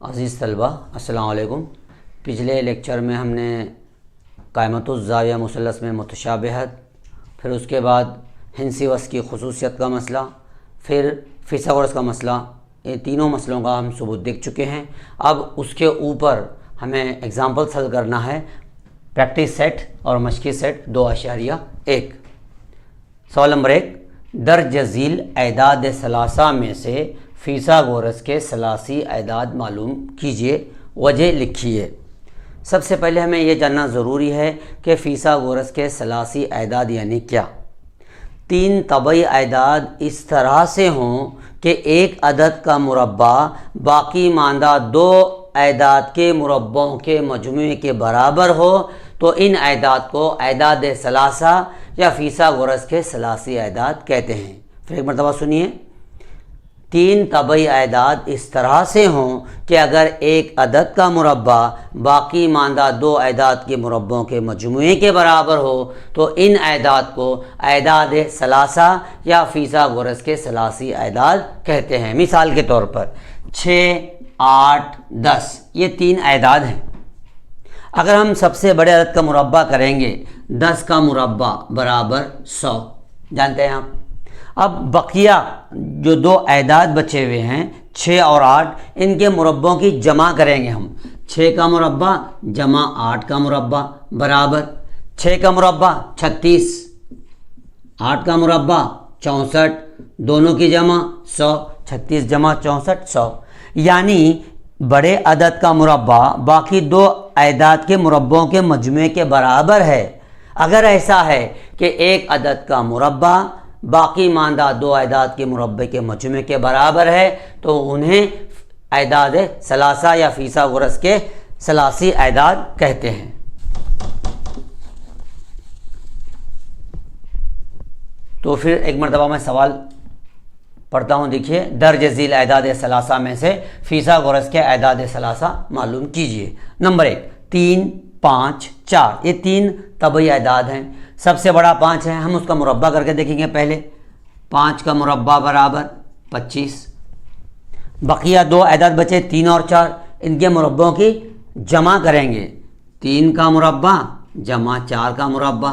अज़ीज़ तलबा अस्सलाम वालेकुम। पिछले लेक्चर में हमने क़ाइमतुज़्ज़ाविया मुसल्लस में मुतशाबिहत, फिर उसके बाद हिंसी वस की खुसूसियत का मसला, फिर फिसागोरस का मसला, ये तीनों मसलों का हम सबूत देख चुके हैं। अब उसके ऊपर हमें एग्ज़ाम्पल्स हल करना है, प्रैक्टिस सेट और मशक़ी सेट 2.1। सवाल नंबर 1, दर्ज झील एदाद सलासा में से फिसागोरस के सलासी एदाद मालूम कीजिए, वजह लिखिए। सबसे पहले हमें यह जानना ज़रूरी है कि फिसागोरस के सलासी एदाद यानी क्या। 3 तबई एदाद इस तरह से हों कि एक अदद का मुरब्बा बाकी मानदा 2 एदाद के मुरब्बों के मजमूए के बराबर हो तो इन एदाद को एदाद सलासा या फिसागोरस के सलासी एदाद कहते हैं। फिर एक मरतबा सुनिए, 3 तबई एदाद इस तरह से हों कि अगर एक अदद का मुरब्बा बाकी मानदा 2 एदाद के मुरब्बों के मजमूए के बराबर हो तो इन एदाद को एदाद सलासा या फिसागोरस के सलासी एदाद कहते हैं। मिसाल के तौर पर 6, 8, 10 ये 3 एदाद हैं। अगर हम सबसे बड़े अदद का मुरब्बा करेंगे, 10 का मुरब्बा बराबर 100, जानते हैं आप। अब बकिया जो 2 एदाद बचे हुए हैं 6 और 8, इनके मुरब्बों की जमा करेंगे हम। 6 का मुरब्बा जमा 8 का मुरब्बा बराबर 6 का मुरब्बा 36, 8 का मुरब्बा 64, दोनों की जमा 100, 36 जमा 64 100। यानी बड़े अदद का मुरब्बा बाकी 2 एदाद के मुरब्बों के मजमूए के बराबर है। अगर ऐसा है कि एक अदद का मुरब्बा बाकी मानदा 2 एदाद के मुरब्बे के मजमूए के बराबर है तो उन्हें एदाद सलासा या फिसागोरस के सलासी एदाद कहते हैं। तो फिर एक मरतबा मैं सवाल पढ़ता हूँ, देखिए। दर्ज झील एदाद सलासा में से फिसागोरस के एदाद सलासा मालूम कीजिए। नंबर 1, 3, 5, 4 ये 3 तबई एदाद हैं। सबसे बड़ा 5 है, हम उसका मुरब्बा करके देखेंगे। पहले 5 का मुरब्बा बराबर 25। बकिया 2 एदाद बचे 3 और 4, इनके मुरब्बों की जमा करेंगे। 3 का मुरब्बा जमा 4 का मुरब्बा,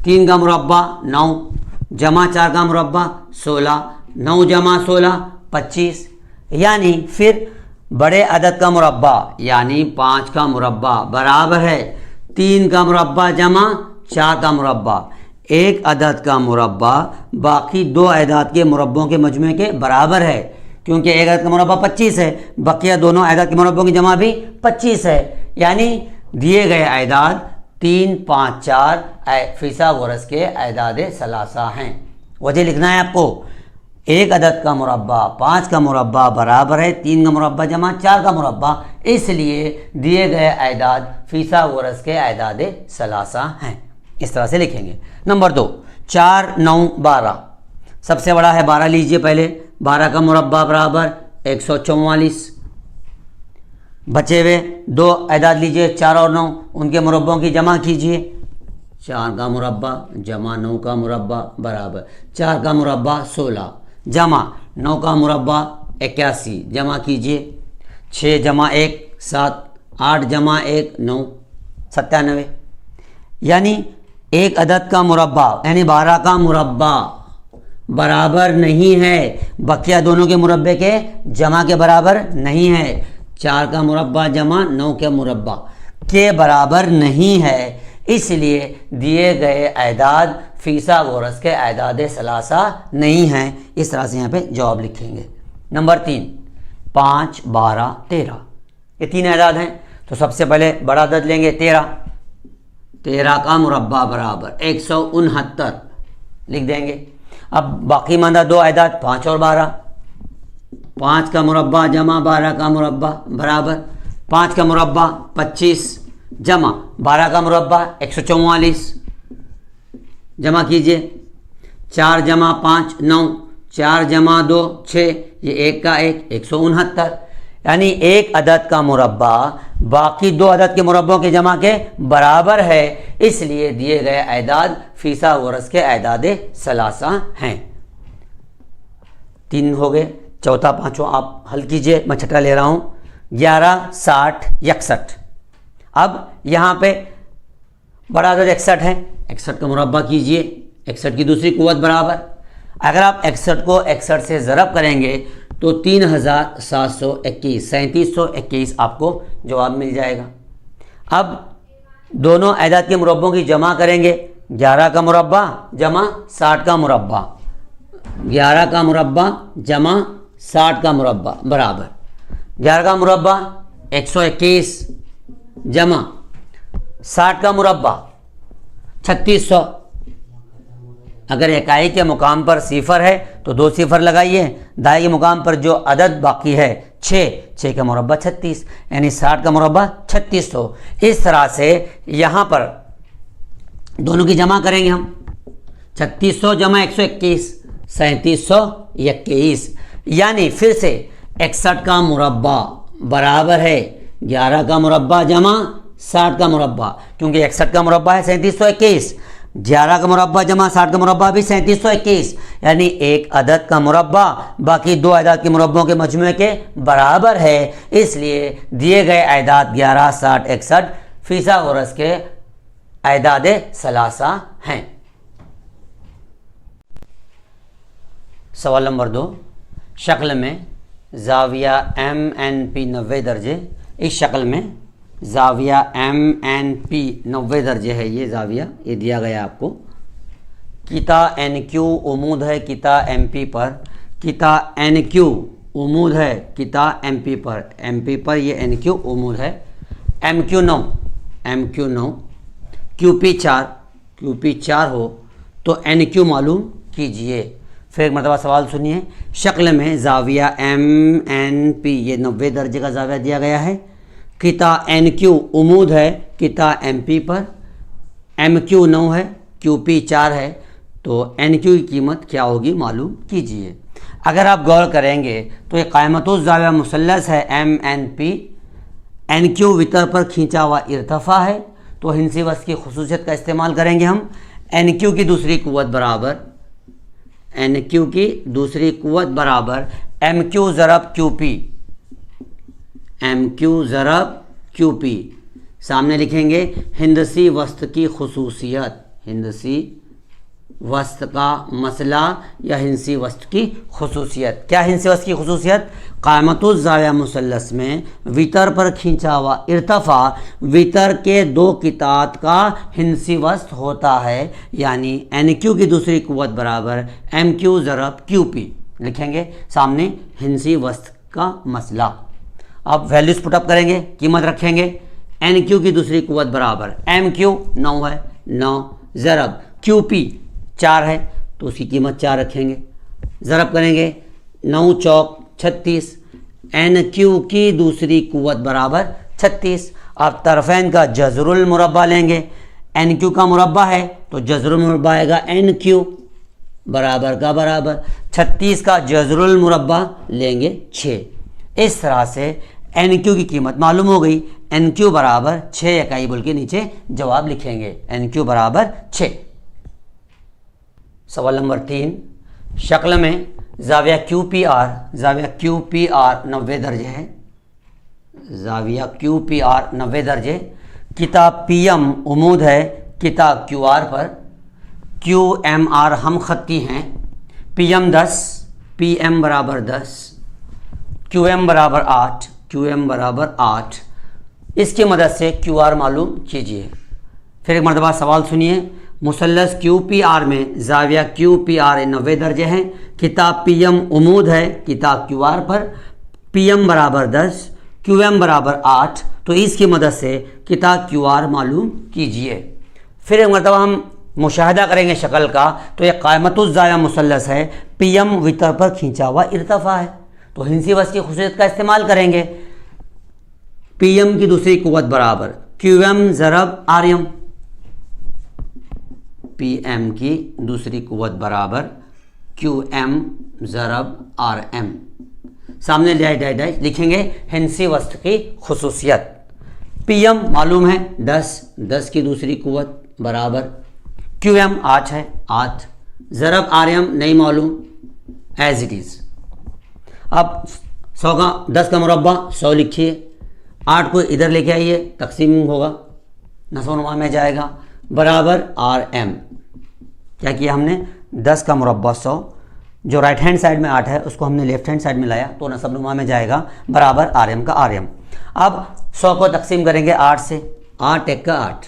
3 का मुरब्बा 9 जमा 4 का मुरब्बा 16, 9 जमा 16 25। यानी फिर बड़े अदद का मुरब्बा यानी 5 का मुरब्बा बराबर है 3 का मुरब्बा जमा 4 का मुरब्बा। एक अदद का मुरब्बा बाकी 2 एदाद के मुरब्बों के मजमूए के बराबर है, क्योंकि एक अदद का मुरब्बा 25 है, बकिया दोनों एदाद के मुरब्बों की जमा भी 25 है। यानी दिए गए एदाद 3, 5, 4 फिसागोरस के एदाद सलासा हैं। वजह लिखना है आपको। एक अदद का मुरब्बा 5 का मुरब्बा बराबर है 3 का मुरब्बा जमा 4 का मुरब्बा, इसलिए दिए गए एदाद फिसागोरस के एदाद सलासा हैं। इस तरह से लिखेंगे। नंबर 2, 4, 9, 12। सबसे बड़ा है 12 लीजिए पहले। 12 का मुरब्बा बराबर 144। बचे हुए 2 एदाद लीजिए 4 और 9, उनके मुरब्बों की जमा कीजिए। 4 का मुरब्बा जमा 9 का मुरब्बा बराबर 4 का मुरब्बा 16 जमा 9 का मुरब्बा 81, जमा कीजिए। 6 जमा 1 7, 8 जमा 1 9 97। यानी एक अदद का मुरब्बा यानी 12 का मुरब्बा बराबर नहीं है, बकिया दोनों के मुरब्बे के जमा के बराबर नहीं है। 4 का मुरब्बा जमा 9 के मुरब्बा के बराबर नहीं है, इसलिए दिए गए एदाद फिसागोरस के एदाद सलासा नहीं हैं। इस तरह से यहाँ पे जवाब लिखेंगे। नंबर 3, 5, 12, 13 ये 3 एदाद हैं। तो सबसे पहले बड़ा अदद लेंगे 13। 13 का मुरब्बा बराबर 169 लिख देंगे। अब बाकी मानदा 2 एदाद 5 और 12। 5 का मुरब्बा जमा 12 का मुरब्बा बराबर 5 का मुरब्बा 25 जमा 12 का मुरब्बा 144, जमा कीजिए। 4 जमा 5 9, 4 जमा 2 6, ये 1 का 1 169। यानी एक अदद का मुरब्बा बाकी 2 अदद के मुरब्बों के जमा के बराबर है, इसलिए दिए गए एदाद फिसागोरस के एदाद सलासा हैं। 3 हो गए। चौथा पांचवा आप हल कीजिए, मैं छठा ले रहा हूँ। 11, 60, 61। अब यहाँ पे बड़ा अदद 61 है, 61 का मुरब्बा कीजिए, 61 की दूसरी कुव्वत बराबर। अगर आप 61 को 61 से ज़रब करेंगे तो 3721, 3721 आपको जवाब मिल जाएगा। अब दोनों अदाद के मुरब्बों की जमा करेंगे, 11 का मुरब्बा जमा 60 का मुरब्बा, 11 का मुरब्बा जमा 60 का मुरब्बा बराबर 11 का मुरब्बा 121 जमा 60 का मुरब्बा 3600। अगर इकाई के मुकाम पर सिफर है तो 2 सिफर लगाइए, दाएं के मुकाम पर जो अदद बाकी है 6 का मुरब्बा 36, यानी 60 का मुरब्बा 3600। इस तरह से यहाँ पर दोनों की जमा करेंगे हम, 3600 जमा 121, 3721, यानी फिर से 61 का मुरब्बा बराबर है 11 का मुरब्बा जमा 60 का मुरब्बा, क्योंकि 61 का मुरब्बा है 3721, 11 का मुरब्बा जमा 60 का मुरब्बा भी 3721, यानी एक अदद का मुरब्बा बाकी 2 अदाद के मुरब्बों के मजमूए के बराबर है। इसलिए दिए गए अदाद 11, 60, 61 फिसागोरस के अदाद सलासा हैं। सवाल नंबर 2, शक्ल में ज़ाविया MNP 90 दर्जे। इस शक्ल में ज़ाविया MNP 90 दर्जे है, ये ज़ाविया ये दिया गया आपको। किता NQ उम्मीद है किता MP पर, किता NQ उम्मीद है किता MP पर, MP पर ये NQ उम्मीद है। MQ 9 QP 4 हो तो NQ मालूम कीजिए। फिर एक मरतबा सवाल सुनिए, शक्ल में ज़ाविया MNP ये 90 दर्जे का ज़ाविया दिया गया है, किता NQ उम्मीद है किता MP पर, MQ 9 है, QP 4 है, तो NQ की कीमत क्या होगी मालूम कीजिए। अगर आप गौर करेंगे तो ये क़ायमतुज़ ज़ाविया मुसल्लस है MNP, NQ वितर पर खींचा हुआ इर्तफ़ा है, तो हिंसी वस्त की खुसूसियत का इस्तेमाल करेंगे हम। NQ की दूसरी कुव्वत बराबर, NQ की दूसरी कुव्वत बराबर MQ ज़रब QP, MQ ज़रब QP। सामने लिखेंगे हिंदसी वस्त की खुसूसियत, हिंदसी वस्त का मसला या हिंसी वस्त की खुसूसियत। क्या हिंसी वस्त की खुसूसियत? क़ायमतुज़ ज़ाविया मुसल्लस में वितर पर खींचा हुआ इर्तफ़ा वितर के 2 कितात का हिंसी वस्त होता है, यानी NQ की दूसरी कुव्वत बराबर MQ ज़रब QP। लिखेंगे सामने हिंसी वस्त का मसला। अब वैल्यूज पुटअप करेंगे, कीमत रखेंगे। NQ की दूसरी कुव्वत बराबर MQ 9 है, 9 ज़रब QP 4 है, तो उसकी कीमत 4 रखेंगे। ज़रब करेंगे 9 चौक 36, NQ की दूसरी कुव्वत बराबर 36। अब तरफ़ैन का जज़रुल मुरब्बा लेंगे, NQ का मुरब्बा है तो जज़रुल मुरब्बा आएगा NQ बराबर का बराबर, 36 का जज़रुल मुरब्बा लेंगे 6। इस तरह से NQ की कीमत मालूम हो गई, NQ बराबर 6 इकाई बोल के नीचे जवाब लिखेंगे, NQ बराबर 6। सवाल नंबर 3, शक्ल में ज़ाविया QPR 90 दर्जे है, ज़ाविया QPR 90 दर्जे, किताब PM उम्मीद है किताब QR पर, QMR हम खत्ती हैं, PM 10, PM बराबर 10, QM बराबर 8, इसकी मदद से QR मालूम कीजिए। फिर एक मरतबा सवाल सुनिए, मुसल्लस QPR में ज़ाविया QPR 90 दर्जे हैं, किताब PM उम्मीद है किताब QR पर, PM बराबर 10, QM बराबर 8, तो इसकी मदद से किताब QR मालूम कीजिए। फिर एक मरतबा हम मुशाहिदा करेंगे शक्ल का, तो यह क़ायमतुज़ ज़ाविया मुसल्लस है, PM वितर पर खींचा हुआ इर्तफ़ा है, तो हिंसी वस्त की खुसूसियत का इस्तेमाल करेंगे। PM की दूसरी कुव्वत बराबर QM ज़रब RM, PM की दूसरी कुव्वत बराबर QM ज़रब RM। सामने डैश लिखेंगे हिंसी वस्त की खुसूसियत। PM मालूम है 10 की दूसरी कुव्वत बराबर, QM 8 है 8, ज़रब RM नहीं मालूम, एज इट इज़। अब 100 का 10 का मुरब्बा 100 लिखिए, 8 को इधर लेके आइए, तकसीम होगा, नसोनुमा में जाएगा, बराबर RM। क्या किया हमने, 10 का मुरब्बा 100, जो राइट हैंड साइड में 8 है उसको हमने लेफ्ट हैंड साइड में लाया तो नसबनुमा में जाएगा, बराबर RM का RM। अब 100 को तकसीम करेंगे 8 से, 8 एक का 8,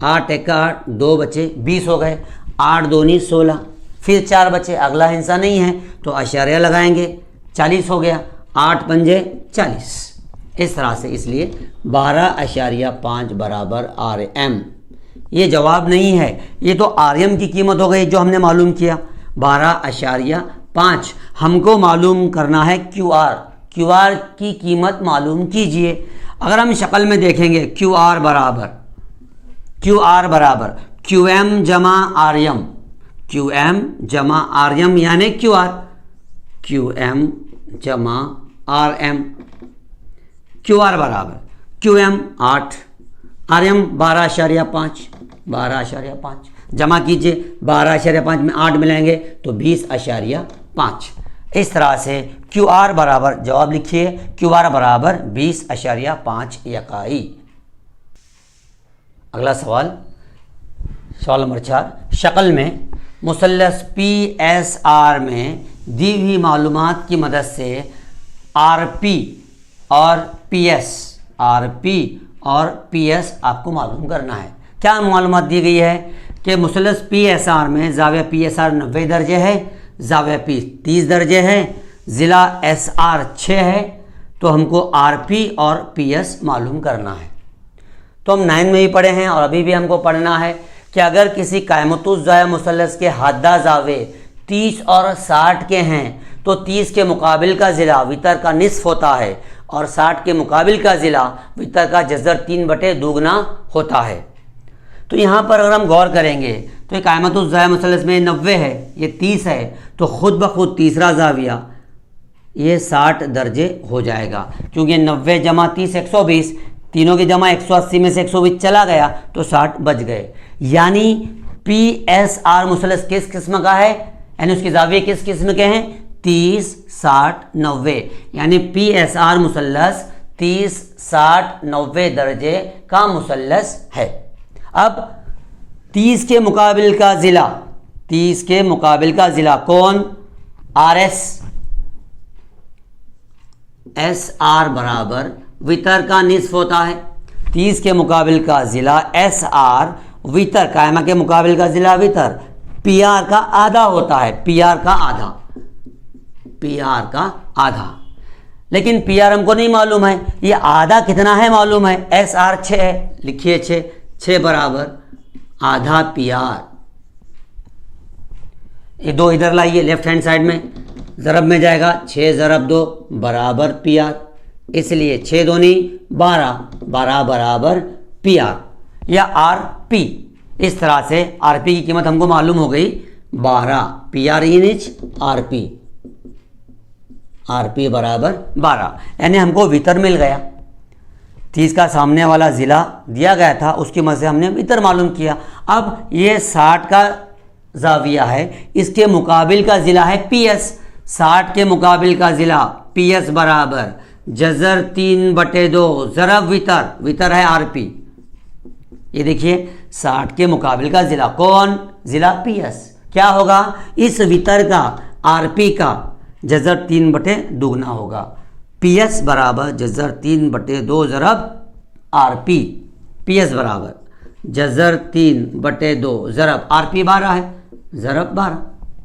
8 एक का 8, 2 बचे 20 हो गए, 8 दूनी 16, फिर 4 बचे, अगला हिस्सा नहीं है तो अशारिया लगाएंगे, 40 हो गया, 8 पंजे 40, इस तरह से, इसलिए 12.5 बराबर RM। ये जवाब नहीं है, ये तो RM की कीमत हो गई जो हमने मालूम किया, 12.5। हमको मालूम करना है QR की कीमत मालूम कीजिए। अगर हम शक्ल में देखेंगे QR बराबर QM जमा RM, QM जमा RM यानी QM जमा RM, QR बराबर QM 8, RM 12.5 जमा कीजिए, 12.5 में 8 मिलाएंगे तो 20.5। इस तरह से QR बराबर, जवाब लिखिए, QR बराबर 20.5 इकाई। अगला सवाल, सवाल नंबर 4, शक्ल में मुसल्लस PSR में दी हुई मालूमात की मदद से RP और PS आपको मालूम करना है। क्या मालूमात दी गई है कि मुसल्लस PSR में ज़ाविया PSR 90 दर्जे है, ज़ाविया P 30 दर्जे है, ज़िला SR 6 है, तो हमको RP और PS मालूम करना है। तो हम 9 में भी पढ़े हैं और अभी भी हमको पढ़ना है कि अगर किसी कायमतुज़्ज़ाया मुसल्लस के हद्दा ज़ावे 30 और 60 के हैं तो 30 के मुकाबिल का ज़िला वितर का निस्फ होता है और 60 के मुकाबिल का ज़िला वितर का जज़र 3/2 होता है। तो यहाँ पर अगर हम गौर करेंगे तो एक कायमतुज़्ज़ाया मुसल्लस में 90 है, ये 30 है, तो ख़ुद ब खुद तीसरा ज़ाविया ये 60 दर्जे हो जाएगा, क्योंकि 90 जमा 30 120, तीनों की जमा 180 में से 120 चला गया तो 60 बच गए। यानी PSR मुसल्लस किस किस्म का है, यानी उसके ज़ाविये किस किस्म के हैं, 30 60 90, यानी PSR मुसल्लस 30 60 90 दर्जे का मुसल्लस है। अब 30 के मुकाबिल का ज़िला कौन, RS, SR बराबर वितर का निस्फ होता है। 30 के मुकाबिल का ज़िला SR वितर, कायमा के मुकाबिल का ज़िला वितर PR का आधा होता है, PR का आधा। लेकिन PR हमको नहीं मालूम है, ये आधा कितना है मालूम है, SR 6 है, लिखिए 6 बराबर आधा PR। ये 2 इधर लाइए, लेफ्ट हैंड साइड में ज़रब में जाएगा, 6 ज़रब 2 बराबर PR, इसलिए 6 दूनी 12 बराबर PR या RP। इस तरह से RP की कीमत हमको मालूम हो गई 12, PR यूनिट RP बराबर 12, यानी हमको वितर मिल गया। 30 का सामने वाला ज़िला दिया गया था, उसकी मदद से हमने वितर मालूम किया। अब ये 60 का ज़ाविया है, इसके मुकाबिल का ज़िला है PS, 60 के मुकाबिल का ज़िला PS बराबर जज़र 3/2 ज़रब वितर है RP। ये देखिए 60 के मुकाबिल का ज़िला कौन, ज़िला PS, क्या होगा, इस वितर का RP का जज़र 3/2 होगा। PS बराबर जज़र 3/2 ज़रब RP, PS बराबर जज़र 3/2 ज़रब RP 12 है, ज़रब 12,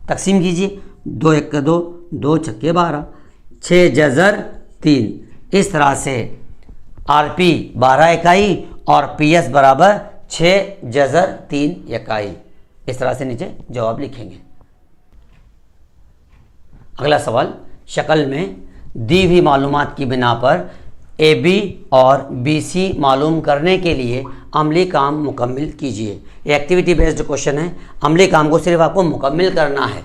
तकसीम कीजिए, 2 1 2, 2 छक्के 12, 6 जज़र 3। इस तरह से RP 12 इकाई और PS बराबर 6 जज़र 3 इकाई। इस तरह से नीचे जवाब लिखेंगे। अगला सवाल, शक्ल में दी हुई मालूमात की बिना पर AB और BC मालूम करने के लिए अमली काम मुकम्मिल कीजिए। ये एक्टिविटी बेस्ड क्वेश्चन है, अमली काम को सिर्फ आपको मुकम्मिल करना है।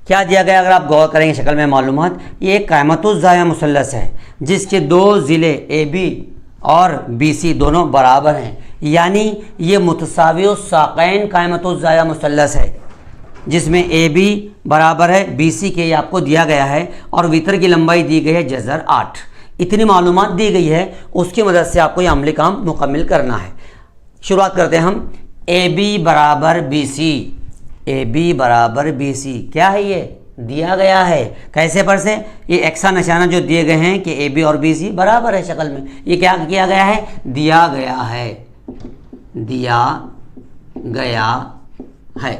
क्या दिया गया, अगर आप गौर करेंगे शक्ल में मालूमात, ये एक कायमतुज़्ज़ाया मुसल्लस है जिसके 2 ज़िले AB और BC दोनों बराबर हैं, यानी ये मुतसावियो साक़ैन कायमतुज़्ज़ाया मुसल्लस है। जिसमें ए बी बराबर है बी सी के, ये आपको दिया गया है, और वितर की लंबाई दी गई है जज़र 8। इतनी मालूमात दी गई है, उसकी मदद से आपको ये अमली काम मुकम्मिल करना है। शुरुआत करते हैं हम। ए बी बराबर बी सी, ए बी बराबर बी सी क्या है, ये दिया गया है। कैसे पर से, ये एक्सा निशाना जो दिए गए हैं कि ए बी और बी सी बराबर है शक्ल में, ये क्या किया गया है, दिया गया है, दिया गया है।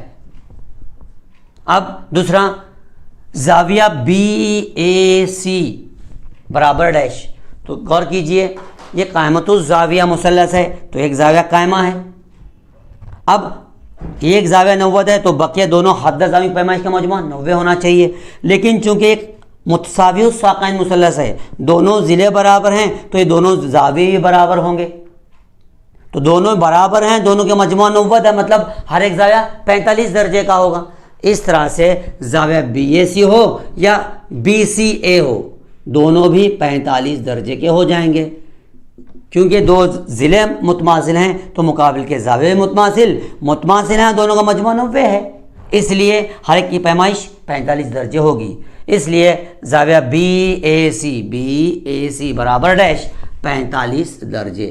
अब दूसरा, जाविया बी ए सी बराबर डैश, तो गौर कीजिए ये कायमतुज़ जाविया मुसल्लस है, तो एक जाविया कायमा है। अब एक जाविया 90 है, तो बकिया दोनों हद जावी पैमाइश का मजमू 90 होना चाहिए। लेकिन चूंकि एक मुतसावी साक़ाइन मुसल्लस है, दोनों ज़िले बराबर हैं, तो ये दोनों जाविये भी बराबर होंगे। तो दोनों बराबर हैं, दोनों के मजमू 90 है, मतलब हर एक जाविया 45 दर्जे का होगा। इस तरह से जाविया बी ए सी हो या बी सी ए हो, दोनों भी 45 दर्जे के हो जाएंगे। क्योंकि दो ज़िले मुतमासिल हैं, तो मुकाबिल के जाविये मुतमासिल हैं, दोनों का मजमू 90 है, इसलिए हर एक की पैमाइश 45 दर्जे होगी। इसलिए जाविया बी ए सी बराबर डैश 45 दर्जे,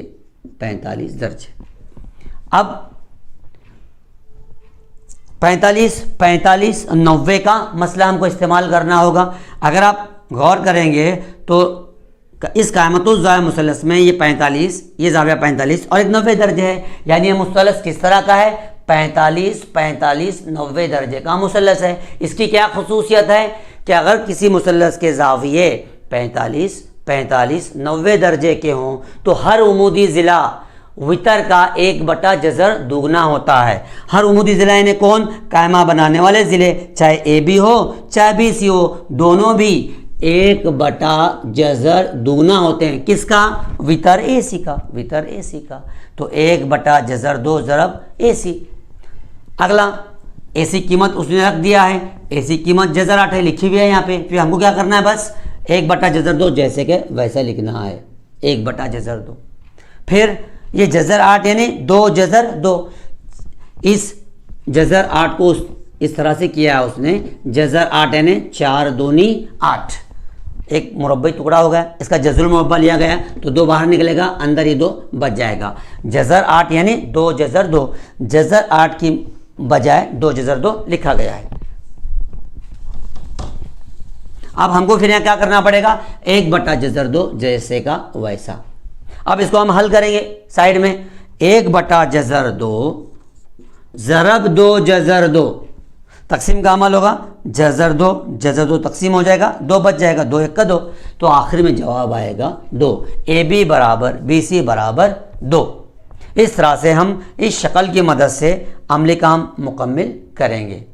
45 दर्जे। अब 45 90 का मसला हमको इस्तेमाल करना होगा। अगर आप गौर करेंगे तो इस कायमतुज़ जाविया मुसल्लस में ये 45, ये जाविया 45 और एक 90 दर्जे है, यानी ये मुसल्लस किस तरह का है, 45 90 दर्जे का मुसल्लस है। इसकी क्या खुसूसियत है कि अगर किसी मुसल्लस के जाविये 45 90 दर्जे के हों, तो हर उमूदी ज़िला वितर का 1 जज़र दुगना होता है। हर उमूदी ज़िला यानी कौन, कायमा बनाने वाले ज़िले, चाहे ए बी हो चाहे बी सी हो, दोनों भी 1 जज़र दुगना होते हैं। किसका, वितर ए सी का, वितर ए सी का। तो 1 जज़र 2 ज़रब ए सी। अगला, ए सी कीमत उसने रख दिया है, ए सी कीमत जज़र 8 है, लिखी हुई है यहाँ पे। फिर हमको क्या करना है, बस 1 जज़र 2 जैसे के वैसा लिखना है, 1 जज़र 2। फिर ये जज़र 8 यानी 2 जज़र 2, इस जज़र 8 को इस तरह से किया है उसने, जज़र 8 यानी 4 दूनी 8, एक मुरब्बई टुकड़ा हो गया, इसका जज़रुल मुरब्बा लिया गया, तो 2 बाहर निकलेगा, अंदर ये 2 बच जाएगा। जज़र 8 यानी 2 जज़र 2, जज़र 8 की बजाय 2 जज़र 2 लिखा गया है। अब हमको फिर यहाँ क्या करना पड़ेगा, 1 जज़र 2 जैसे का वैसा। अब इसको हम हल करेंगे साइड में, 1 जज़र 2 ज़रब 2 जज़र 2, तकसीम का अमल होगा, जज़र 2 तकसीम हो जाएगा, 2 बच जाएगा, 2 1 का 2, तो आखिर में जवाब आएगा 2। ए बी बराबर बी सी बराबर 2। इस तरह से हम इस शक्ल की मदद से अमली काम मुकम्मिल करेंगे।